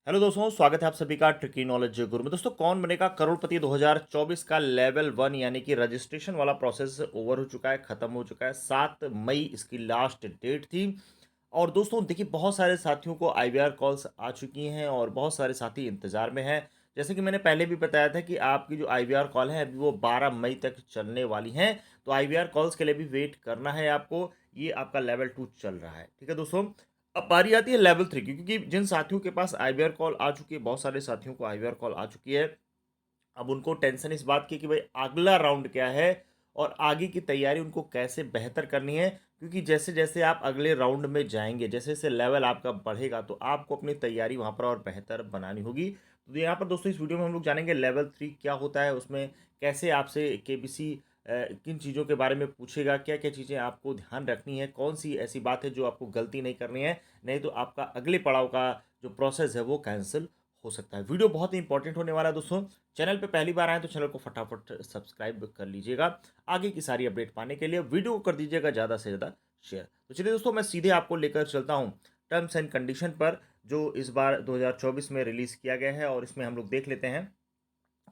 Hello दोस्तों, स्वागत है आप सभी का ट्रिकी नॉलेज गुरु में। दोस्तों, कौन बनेगा करोड़पति 2024 का लेवल 1 यानी कि रजिस्ट्रेशन वाला प्रोसेस ओवर हो चुका है, खत्म हो चुका है। 7 मई इसकी लास्ट डेट थी। और दोस्तों देखिए, बहुत सारे साथियों को आईवीआर कॉल्स आ चुकी हैं और बहुत सारे साथी इंतजार में हैं। जैसे कि मैंने पहले भी बताया था कि आपकी जो आईवीआर कॉल है अभी वो 12 मई तक चलने वाली हैं। तो आईवीआर कॉल्स के लिए भी वेट करना है आपको। ये आपका लेवल 2 चल रहा है, ठीक है दोस्तों। अब बारी आती है लेवल 3 की, क्योंकि जिन साथियों के पास आईवीआर कॉल आ चुकी है, बहुत सारे साथियों को आईवीआर कॉल आ चुकी है। अब उनको टेंशन इस बात की कि भाई अगला राउंड क्या है और आगे की तैयारी उनको कैसे बेहतर करनी है। क्योंकि जैसे जैसे आप अगले राउंड में जाएंगे, जैसे जैसे लेवल आपका बढ़ेगा, तो आपको अपनी तैयारी वहाँ पर और बेहतर बनानी होगी। तो यहाँ पर दोस्तों इस वीडियो में हम लोग जानेंगे लेवल 3 क्या होता है, उसमें कैसे आपसे केबीसी किन चीज़ों के बारे में पूछेगा, क्या क्या चीज़ें आपको ध्यान रखनी है, कौन सी ऐसी बात है जो आपको गलती नहीं करनी है, नहीं तो आपका अगले पड़ाव का जो प्रोसेस है वो कैंसिल हो सकता है। वीडियो बहुत ही इंपॉर्टेंट होने वाला है दोस्तों। चैनल पे पहली बार आए तो चैनल को फटाफट सब्सक्राइब कर लीजिएगा। आगे की सारी अपडेट पाने के लिए वीडियो को कर दीजिएगा ज़्यादा से ज़्यादा शेयर। तो चलिए दोस्तों, मैं सीधे आपको लेकर चलता हूँ टर्म्स एंड कंडीशन पर, जो इस बार 2024 में रिलीज़ किया गया है। और इसमें हम लोग देख लेते हैं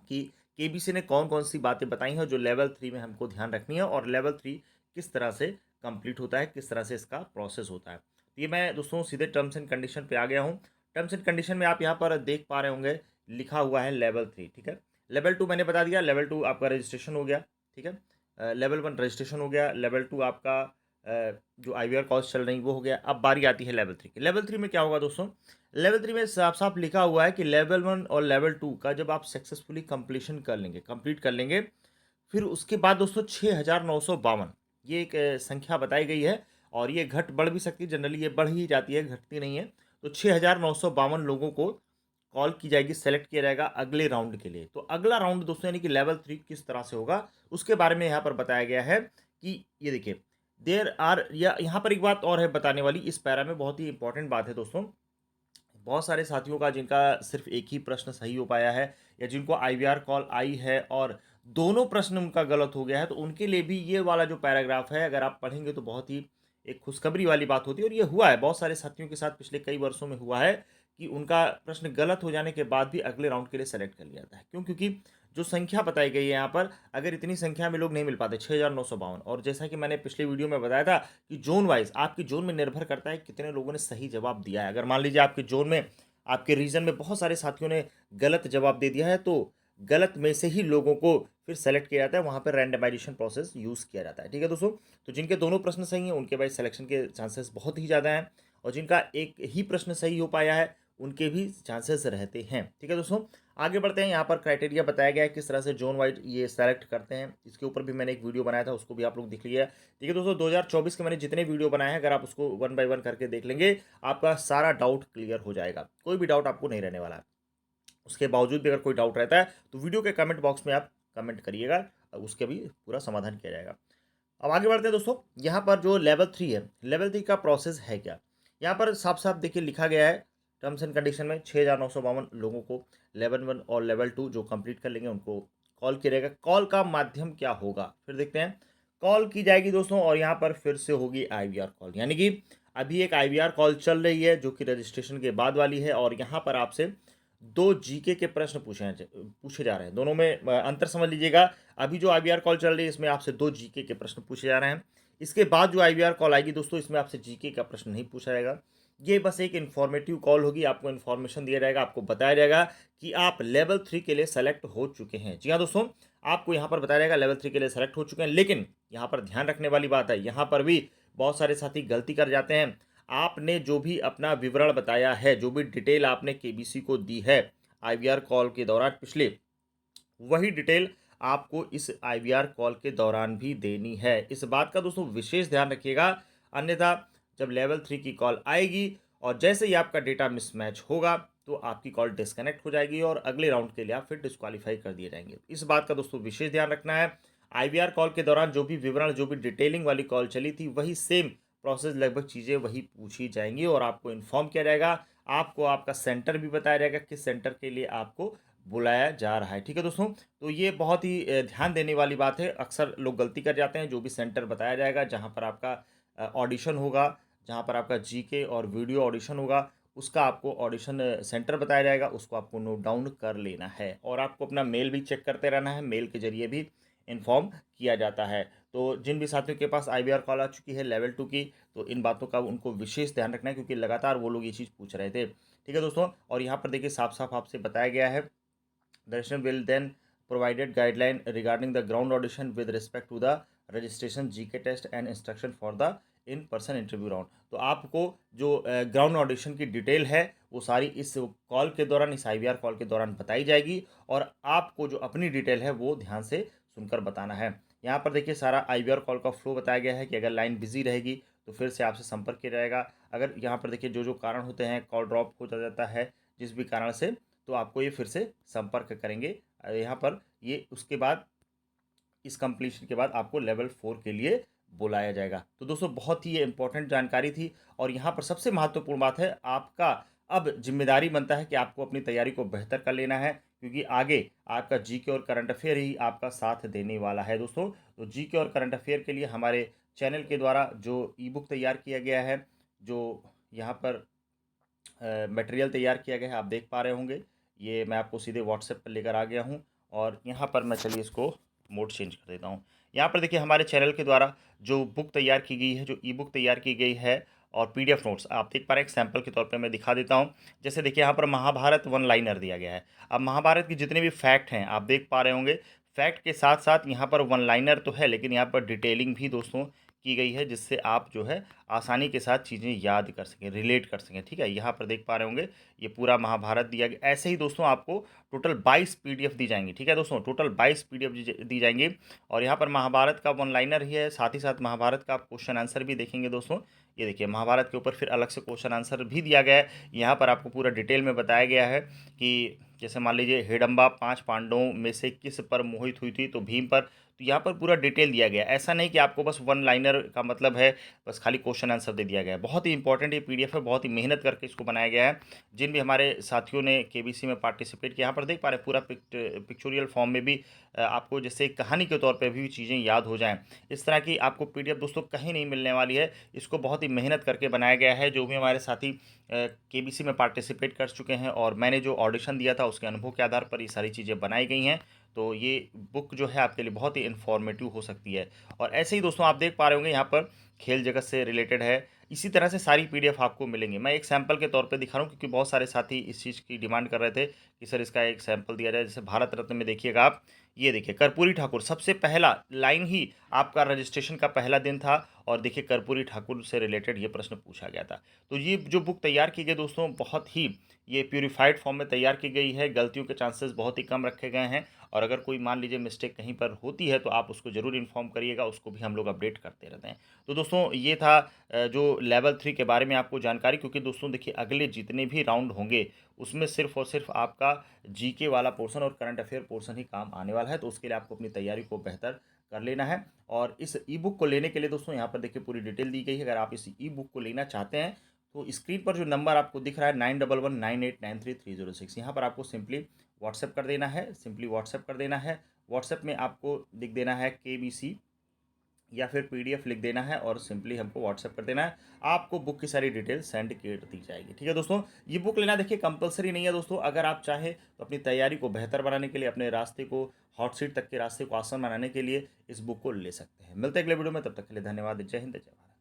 कि केबीसी ने कौन कौन सी बातें बताई हैं जो लेवल 3 में हमको ध्यान रखनी है, और लेवल 3 किस तरह से कंप्लीट होता है, किस तरह से इसका प्रोसेस होता है। तो ये मैं दोस्तों सीधे टर्म्स एंड कंडीशन पे आ गया हूँ। टर्म्स एंड कंडीशन में आप यहाँ पर देख पा रहे होंगे, लिखा हुआ है लेवल 3, ठीक है। लेवल 2 मैंने बता दिया, लेवल 2 आपका रजिस्ट्रेशन हो गया, ठीक है। लेवल 1 रजिस्ट्रेशन हो गया, लेवल 2 आपका जो आईवीआर कॉल्स चल रही वो हो गया। अब बारी आती है लेवल 3 की। लेवल 3 में क्या होगा दोस्तों, लेवल 3 में साफ साफ लिखा हुआ है कि लेवल 1 और लेवल 2 का जब आप सक्सेसफुली कंप्लीशन कर लेंगे, कंप्लीट कर लेंगे, फिर उसके बाद दोस्तों 6,952 ये एक संख्या बताई गई है। और ये घट बढ़ भी सकती है, जनरली ये बढ़ ही जाती है, घटती नहीं है। तो 6,952 लोगों को कॉल की जाएगी, सेलेक्ट किया जाएगा अगले राउंड के लिए। तो अगला राउंड दोस्तों यानी कि लेवल 3 किस तरह से होगा उसके बारे में यहाँ पर बताया गया है कि ये देखिए, देर आर या यहाँ पर एक बात और है बताने वाली, इस पैरा में बहुत ही इंपॉर्टेंट बात है दोस्तों। बहुत सारे साथियों का जिनका सिर्फ एक ही प्रश्न सही हो पाया है, या जिनको आईवीआर कॉल आई है और दोनों प्रश्न उनका गलत हो गया है, तो उनके लिए भी ये वाला जो पैराग्राफ है अगर आप पढ़ेंगे तो बहुत ही एक खुशखबरी वाली बात होती है। और ये हुआ है बहुत सारे साथियों के साथ, पिछले कई वर्षों में हुआ है कि उनका प्रश्न गलत हो जाने के बाद भी अगले राउंड के लिए सेलेक्ट कर लिया जाता है। क्यों? क्योंकि जो संख्या बताई गई है यहाँ पर, अगर इतनी संख्या में लोग नहीं मिल पाते, 6,952, और जैसा कि मैंने पिछले वीडियो में बताया था कि जोन वाइज आपकी जोन में निर्भर करता है कितने लोगों ने सही जवाब दिया है। अगर मान लीजिए आपके जोन में, आपके रीजन में बहुत सारे साथियों ने गलत जवाब दे दिया है, तो गलत में से ही लोगों को फिर सेलेक्ट किया जाता है, वहाँ पर रैंडमाइजेशन प्रोसेस यूज़ किया जाता है, ठीक है दोस्तों। तो जिनके दोनों प्रश्न सही हैं उनके भाई सिलेक्शन के चांसेस बहुत ही ज़्यादा हैं, और जिनका एक ही प्रश्न सही हो पाया है उनके भी चांसेस रहते हैं, ठीक है दोस्तों। आगे बढ़ते हैं। यहाँ पर क्राइटेरिया बताया गया है किस तरह से जोन वाइज ये सेलेक्ट करते हैं। इसके ऊपर भी मैंने एक वीडियो बनाया था, उसको भी आप लोग देख लीजिए, ठीक है दोस्तों। 2024 के मैंने जितने वीडियो बनाए हैं, अगर आप उसको वन बाय वन करके देख लेंगे, आपका सारा डाउट क्लियर हो जाएगा, कोई भी डाउट आपको नहीं रहने वाला है। उसके बावजूद भी अगर कोई डाउट रहता है तो वीडियो के कमेंट बॉक्स में आप कमेंट करिएगा, उसके भी पूरा समाधान किया जाएगा। अब आगे बढ़ते हैं दोस्तों। यहाँ पर जो लेवल 3 है, लेवल 3 का प्रोसेस है क्या, यहाँ पर साफ साफ देखिए लिखा गया है टर्म्स एंड कंडीशन में, 6,952 लोगों को लेवल 1 और लेवल 2 जो कंप्लीट कर लेंगे उनको कॉल किया जाएगा। कॉल का माध्यम क्या होगा फिर देखते हैं। कॉल की जाएगी दोस्तों, और यहाँ पर फिर से होगी आईवीआर कॉल, यानी कि अभी एक आईवीआर कॉल चल रही है जो कि रजिस्ट्रेशन के बाद वाली है। और यहाँ पर आपसे दो जीके के प्रश्न पूछे जा रहे हैं। दोनों में अंतर समझ लीजिएगा। अभी जो आईवीआर कॉल चल रही है इसमें आपसे दो जीके के प्रश्न पूछे जा रहे हैं। इसके बाद जो आईवीआर कॉल आएगी दोस्तों, इसमें आपसे जीके का प्रश्न नहीं पूछा जाएगा। ये बस एक इन्फॉर्मेटिव कॉल होगी, आपको इन्फॉर्मेशन दिया जाएगा, आपको बताया जाएगा कि आप लेवल 3 के लिए सेलेक्ट हो चुके हैं। जी हाँ दोस्तों, आपको यहाँ पर बताया जाएगा लेवल 3 के लिए सेलेक्ट हो चुके हैं। लेकिन यहाँ पर ध्यान रखने वाली बात है, यहाँ पर भी बहुत सारे साथी गलती कर जाते हैं। आपने जो भी अपना विवरण बताया है, जो भी डिटेल आपने केबीसी को दी है आईवीआर कॉल के दौरान पिछले, वही डिटेल आपको इस आईवीआर कॉल के दौरान भी देनी है। इस बात का दोस्तों विशेष ध्यान रखिएगा, अन्यथा जब लेवल 3 की कॉल आएगी और जैसे ही आपका डेटा मिसमैच होगा तो आपकी कॉल डिस्कनेक्ट हो जाएगी और अगले राउंड के लिए आप फिर डिस्क्वालीफाई कर दिए जाएंगे। इस बात का दोस्तों विशेष ध्यान रखना है। आईवीआर कॉल के दौरान जो भी विवरण, जो भी डिटेलिंग वाली कॉल चली थी, वही सेम प्रोसेस, लगभग चीज़ें वही पूछी जाएंगी और आपको इन्फॉर्म किया जाएगा। आपको आपका सेंटर भी बताया जाएगा किस सेंटर के लिए आपको बुलाया जा रहा है, ठीक है दोस्तों। तो ये बहुत ही ध्यान देने वाली बात है। अक्सर लोग गलती कर जाते हैं। जो भी सेंटर बताया जाएगा जहाँ पर आपका ऑडिशन होगा, जहाँ पर आपका जीके और वीडियो ऑडिशन होगा, उसका आपको ऑडिशन सेंटर बताया जाएगा, उसको आपको नोट डाउन कर लेना है और आपको अपना मेल भी चेक करते रहना है, मेल के जरिए भी इन्फॉर्म किया जाता है। तो जिन भी साथियों के पास IVR कॉल आ चुकी है लेवल 2 की, तो इन बातों का उनको विशेष ध्यान रखना है क्योंकि लगातार वो लोग ये चीज़ पूछ रहे थे। ठीक है दोस्तों, और यहाँ पर देखिए साफ-साफ आपसे बताया गया है, The national will then provided guideline regarding the ground audition with respect to the registration, GK test and instruction for the in person interview round. तो आपको जो ग्राउंड ऑडिशन की डिटेल है वो सारी इस कॉल के दौरान, इस IVR कॉल के दौरान बताई जाएगी और आपको जो अपनी डिटेल है वो ध्यान से सुनकर बताना है। यहाँ पर देखिए सारा IVR कॉल का फ्लो बताया गया है कि अगर लाइन बिजी रहेगी तो फिर से आपसे संपर्क किया जाएगा। अगर यहाँ पर देखिए जो जो कारण होते हैं, कॉल ड्रॉप हो जाता है जिस भी कारण से, तो आपको ये फिर से संपर्क करेंगे। यहाँ पर ये उसके बाद इस कंप्लीशन के बाद आपको लेवल 4 के लिए बुलाया जाएगा। तो दोस्तों बहुत ही ये इंपॉर्टेंट जानकारी थी और यहाँ पर सबसे महत्वपूर्ण बात है, आपका अब जिम्मेदारी बनता है कि आपको अपनी तैयारी को बेहतर कर लेना है क्योंकि आगे आपका GK और करंट अफेयर ही आपका साथ देने वाला है दोस्तों। तो GK और करंट अफेयर के लिए हमारे चैनल के द्वारा जो ई-बुक तैयार किया गया है, जो यहाँ पर मटेरियल तैयार किया गया है, आप देख पा रहे होंगे, ये मैं आपको सीधे व्हाट्सएप पर लेकर आ गया हूँ और यहाँ पर मैं चलिए इसको मोड चेंज कर देता हूँ। यहाँ पर देखिए हमारे चैनल के द्वारा जो बुक तैयार की गई है, जो ई-बुक तैयार की गई है और PDF नोट्स आप देख पा रहे हैं, एक सैंपल के तौर पे मैं दिखा देता हूँ। जैसे देखिए यहाँ पर महाभारत वन लाइनर दिया गया है। अब महाभारत के जितने भी फैक्ट हैं आप देख पा रहे होंगे, फैक्ट के साथ साथ यहाँ पर वन लाइनर तो है लेकिन यहाँ पर डिटेलिंग भी दोस्तों की गई है जिससे आप जो है आसानी के साथ चीज़ें याद कर सकें, रिलेट कर सकें। ठीक है, यहाँ पर देख पा रहे होंगे ये पूरा महाभारत दिया गया। ऐसे ही दोस्तों आपको टोटल 22 PDF दी जाएंगी। ठीक है दोस्तों, टोटल 22 PDF दी जाएंगी और यहाँ पर महाभारत का वन लाइनर ही है, साथ ही साथ महाभारत का आप क्वेश्चन आंसर भी देखेंगे दोस्तों। ये देखिए महाभारत के ऊपर फिर अलग से क्वेश्चन आंसर भी दिया गया है। यहाँ पर आपको पूरा डिटेल में बताया गया है कि जैसे मान लीजिए हिडम्बा 5 पांडवों में से किस पर मोहित हुई थी, तो भीम पर। तो यहाँ पर पूरा डिटेल दिया गया है। ऐसा नहीं कि आपको बस वन लाइनर का मतलब है बस खाली क्वेश्चन आंसर दे दिया गया है। बहुत ही इंपॉर्टेंट ये PDF है, बहुत ही मेहनत करके इसको बनाया गया है। जिन भी हमारे साथियों ने KBC में पार्टिसिपेट किया, यहाँ पर देख पा रहे हैं पूरा पिक्चोरियल फॉर्म में भी आपको जैसे एक कहानी के तौर पे भी चीज़ें याद हो जाएं। इस तरह की आपको PDF दोस्तों कहीं नहीं मिलने वाली है। इसको बहुत ही मेहनत करके बनाया गया है। जो भी हमारे साथी KBC में पार्टिसिपेट कर चुके हैं और मैंने जो ऑडिशन दिया था उसके अनुभव के आधार पर ये सारी चीज़ें बनाई गई हैं। तो ये बुक जो है आपके लिए बहुत ही इन्फॉर्मेटिव हो सकती है। और ऐसे ही दोस्तों आप देख पा रहे होंगे यहाँ पर खेल जगत से रिलेटेड है। इसी तरह से सारी PDF आपको मिलेंगी। मैं एक सैंपल के तौर पे दिखा रहा हूँ क्योंकि बहुत सारे साथी इस चीज़ की डिमांड कर रहे थे कि सर इसका एक सैंपल दिया जाए। जैसे भारत रत्न में देखिएगा आप, ये देखिए कर्पूरी ठाकुर, सबसे पहला लाइन ही आपका रजिस्ट्रेशन का पहला दिन था और देखिए कर्पूरी ठाकुर से रिलेटेड ये प्रश्न पूछा गया था। तो ये जो बुक तैयार की गई दोस्तों बहुत ही ये प्यूरिफाइड फॉर्म में तैयार की गई है। गलतियों के चांसेस बहुत ही कम रखे गए हैं और अगर कोई मान लीजिए मिस्टेक कहीं पर होती है तो आप उसको ज़रूर इन्फॉर्म करिएगा, उसको भी हम लोग अपडेट करते रहते हैं। तो दोस्तों ये था जो लेवल 3 के बारे में आपको जानकारी, क्योंकि दोस्तों देखिए अगले जितने भी राउंड होंगे उसमें सिर्फ और सिर्फ आपका GK वाला पोर्शन और करंट अफेयर पोर्शन ही काम आने वाला है। तो उसके लिए आपको अपनी तैयारी को बेहतर कर लेना है और इस ई-बुक को लेने के लिए दोस्तों यहाँ पर देखिए पूरी डिटेल दी गई है। अगर आप इस ई-बुक को लेना चाहते हैं तो स्क्रीन पर जो नंबर आपको दिख रहा है 9119893306, यहाँ पर आपको सिंपली व्हाट्सएप कर देना है, सिंपली व्हाट्सएप कर देना है। व्हाट्सएप में आपको लिख देना है KBC या फिर PDF लिख देना है और सिंपली हमको व्हाट्सएप कर देना है। आपको बुक की सारी डिटेल सेंड कर दी जाएगी। ठीक है दोस्तों, ये बुक लेना देखिए कंपलसरी नहीं है दोस्तों। अगर आप चाहें तो अपनी तैयारी को बेहतर बनाने के लिए, अपने रास्ते को, हॉट सीट तक के रास्ते को आसान बनाने के लिए इस बुक को ले सकते हैं। मिलते हैं अगले वीडियो में, तब तक के लिए धन्यवाद। जय हिंद, जय भारत।